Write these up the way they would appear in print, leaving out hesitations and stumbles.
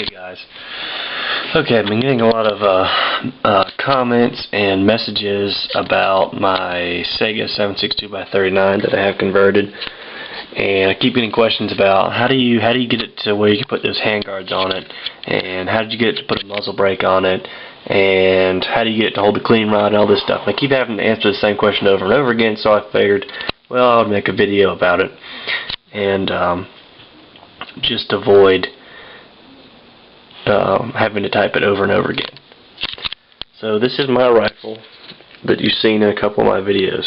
Hey guys. Okay, I've been getting a lot of comments and messages about my Saiga 762x39 that I have converted, and I keep getting questions about how do you get it to where you can put those handguards on it, and how did you get it to put a muzzle brake on it, and how do you get it to hold the clean rod and all this stuff. And I keep having to answer the same question over and over again, so I figured, well, I would make a video about it and just avoid having to type it over and over again. So this is my rifle that you've seen in a couple of my videos.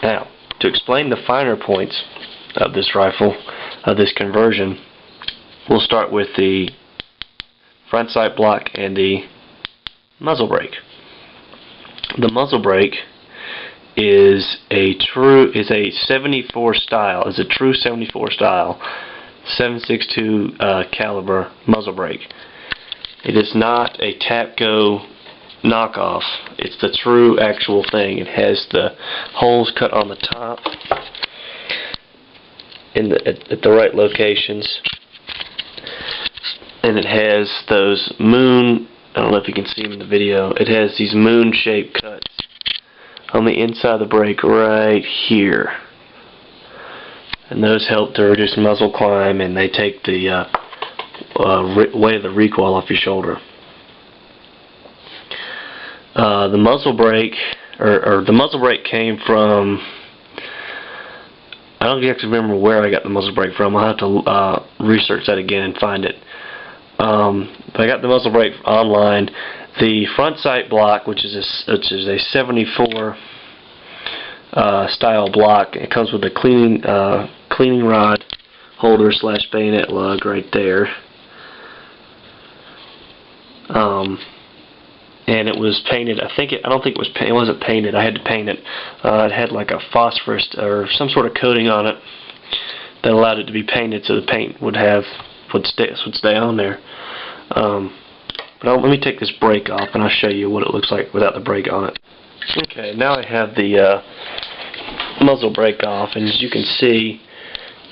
Now, to explain the finer points of this rifle, of this conversion, we'll start with the front sight block and the muzzle brake. The muzzle brake is a true 74 style, is a true 74 style 7.62 caliber muzzle brake. It is not a Tapco knockoff. It's the true actual thing. It has the holes cut on the top at the right locations, and it has those moon, I don't know if you can see them in the video, it has these moon shaped cuts on the inside of the brake right here. And those help to reduce muzzle climb, and they take the weight of the recoil off your shoulder. The muzzle brake, or the muzzle brake came from, I don't actually remember where I got the muzzle brake from. I'll have to research that again and find it. But I got the muzzle brake online. The front sight block, which is a 74 style block. It comes with a cleaning rod holder / bayonet lug right there. And it was painted. I don't think it wasn't painted. I had to paint it. It had like a phosphorus or some sort of coating on it that allowed it to be painted, so the paint would stay on there. But let me take this brake off and I'll show you what it looks like without the brake on it. Okay, now I have the muzzle brake off, and as you can see,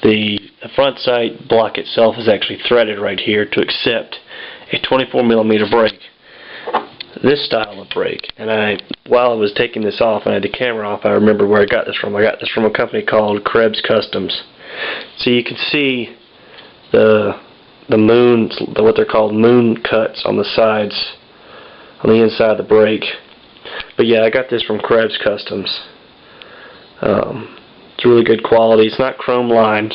the front sight block itself is actually threaded right here to accept a 24mm brake, this style of brake. And while I was taking this off and I had the camera off, I remember where I got this from. I got this from a company called Krebs Customs. So you can see the moon, what they're called moon cuts on the sides, on the inside of the brake. But yeah, I got this from Krebs Customs. It's really good quality. It's not chrome lined.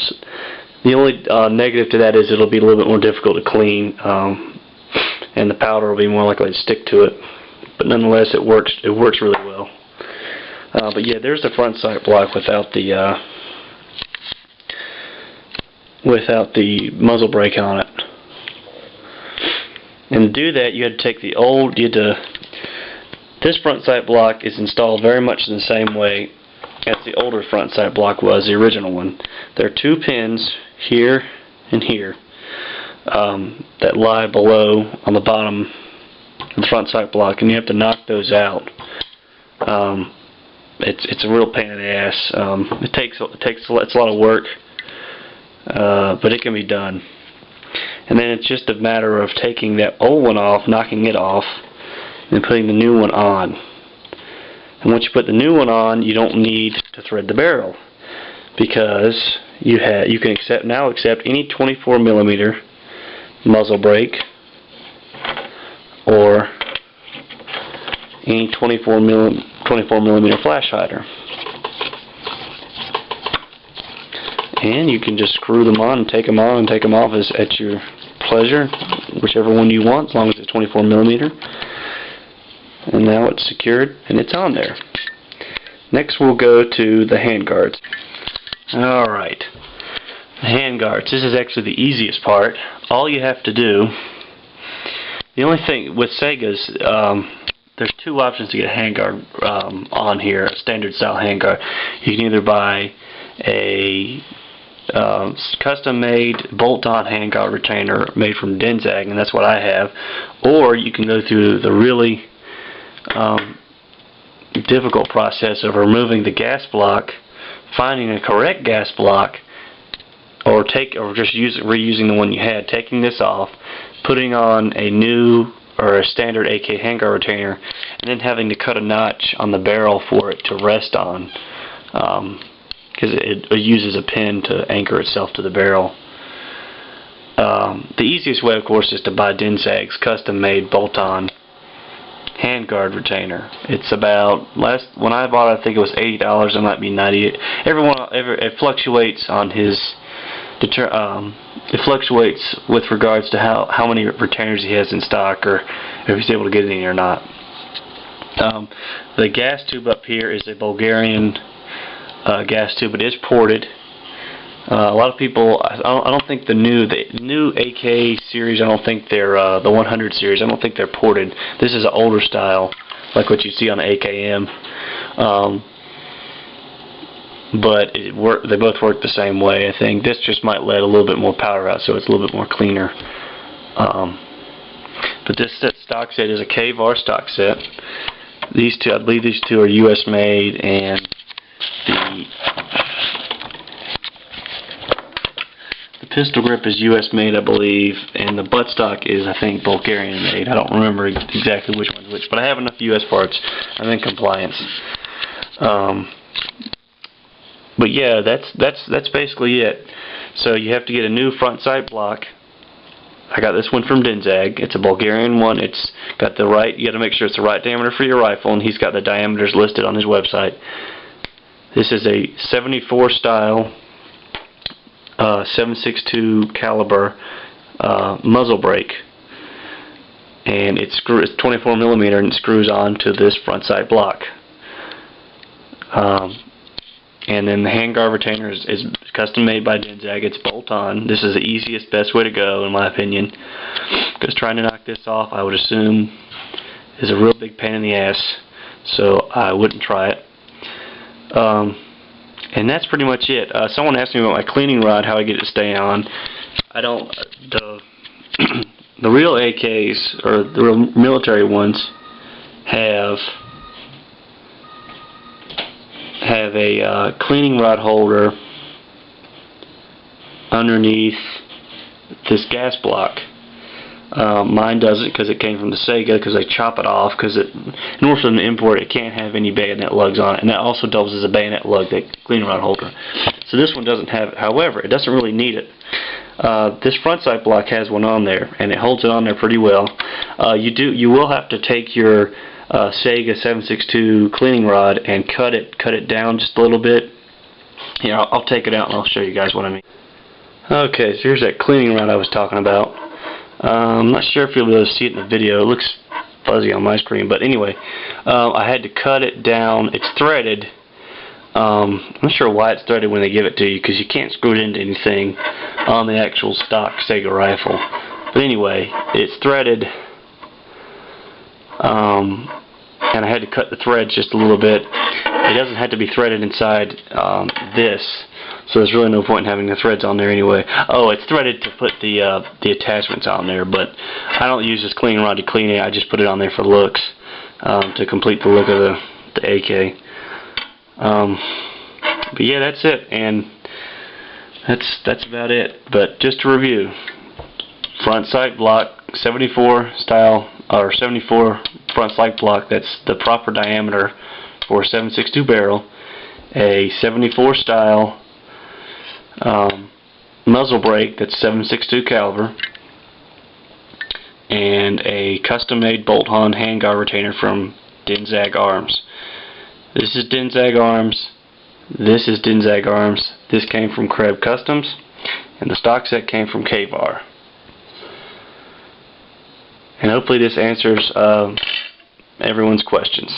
The only negative to that is it'll be a little bit more difficult to clean, and the powder will be more likely to stick to it. But nonetheless, it works really well. But yeah, there's the front sight block without the muzzle brake on it. And to do that, you had to take this front sight block is installed very much in the same way as the older front sight block was, the original one. There are two pins here and here that lie below on the bottom of the front sight block, and you have to knock those out. It's a real pain in the ass. It's a lot of work, but it can be done. And then it's just a matter of taking that old one off, knocking it off, and putting the new one on. And once you put the new one on, you don't need to thread the barrel, because you can now accept any 24mm muzzle brake or any 24mm flash hider. And you can just screw them on and take them off at your pleasure, whichever one you want, as long as it's 24mm. And now it's secured and it's on there. Next we'll go to the handguards. Alright, the handguards. This is actually the easiest part. All you have to do, the only thing with Saigas, there's two options to get a handguard on here, a standard style handguard. You can either buy a custom-made bolt-on handguard retainer made from Denzag, and that's what I have, or you can go through the really difficult process of removing the gas block, finding a correct gas block, or just reusing the one you had, taking this off, putting on a new or a standard AK handguard retainer, and then having to cut a notch on the barrel for it to rest on, because it uses a pin to anchor itself to the barrel. The easiest way, of course, is to buy Dinzag's custom-made bolt-on handguard retainer. It's about, when I bought it, I think it was $80. It might be $98. It fluctuates on his. It fluctuates with regards to how many retainers he has in stock, or if he's able to get any or not. The gas tube up here is a Bulgarian gas tube. It is ported. A lot of people, I don't think the new AK series, I don't think they're the 100 series, I don't think they're ported. This is an older style, like what you see on the AKM. But they both work the same way, I think. This just might let a little bit more power out, so it's a little bit more cleaner. But this stock set is a KVAR stock set. These two, I believe these two are US made, and the pistol grip is US made, I believe, and the buttstock is, I think, Bulgarian made. I don't remember exactly which one's which, but I have enough US parts. I'm in compliance. But yeah, that's basically it. So you have to get a new front sight block. I got this one from Dinzag. It's a Bulgarian one. It's got the right. You got to make sure it's the right diameter for your rifle, and he's got the diameters listed on his website. This is a 74 style 7.62 caliber muzzle brake, and it's 24 millimeter, and it screws on to this front sight block. And then the handguard retainer is custom made by Dinzag. It's bolt on. This is the easiest, best way to go, in my opinion, because trying to knock this off, I would assume, is a real big pain in the ass, so I wouldn't try it. And that's pretty much it. Someone asked me about my cleaning rod, how I get it to stay on. I don't. The real AKs, or the real military ones, have a cleaning rod holder underneath this gas block. Mine doesn't, because it came from the Saiga, because they chop it off, because in order for them to import it, can't have any bayonet lugs on it, and that also doubles as a bayonet lug, that cleaning rod holder. So this one doesn't have it. However, it doesn't really need it. This front sight block has one on there, and it holds it on there pretty well. You will have to take your Saiga 7.62 cleaning rod and cut it down just a little bit. Here, I'll take it out and I'll show you guys what I mean. Okay, so here's that cleaning rod I was talking about. I'm not sure if you'll be able to see it in the video. It looks fuzzy on my screen, but anyway, I had to cut it down. It's threaded. I'm not sure why it's threaded when they give it to you, because you can't screw it into anything on the actual stock Saiga rifle. But anyway, it's threaded, and I had to cut the threads just a little bit. It doesn't have to be threaded inside this, so there's really no point in having the threads on there anyway. Oh, it's threaded to put the attachments on there, but I don't use this cleaning rod to clean it. I just put it on there for looks, to complete the look of the AK. But yeah, that's it, and that's about it. But just to review: front sight block, 74 style, or 74 front sight block. That's the proper diameter for a 7.62 barrel. A 74 style muzzle brake that's 7.62 caliber, and a custom-made bolt-on handguard retainer from Dinzag Arms. This is Dinzag Arms. This is Dinzag Arms. This came from Krebs Customs, and the stock set came from KVAR. And hopefully this answers everyone's questions.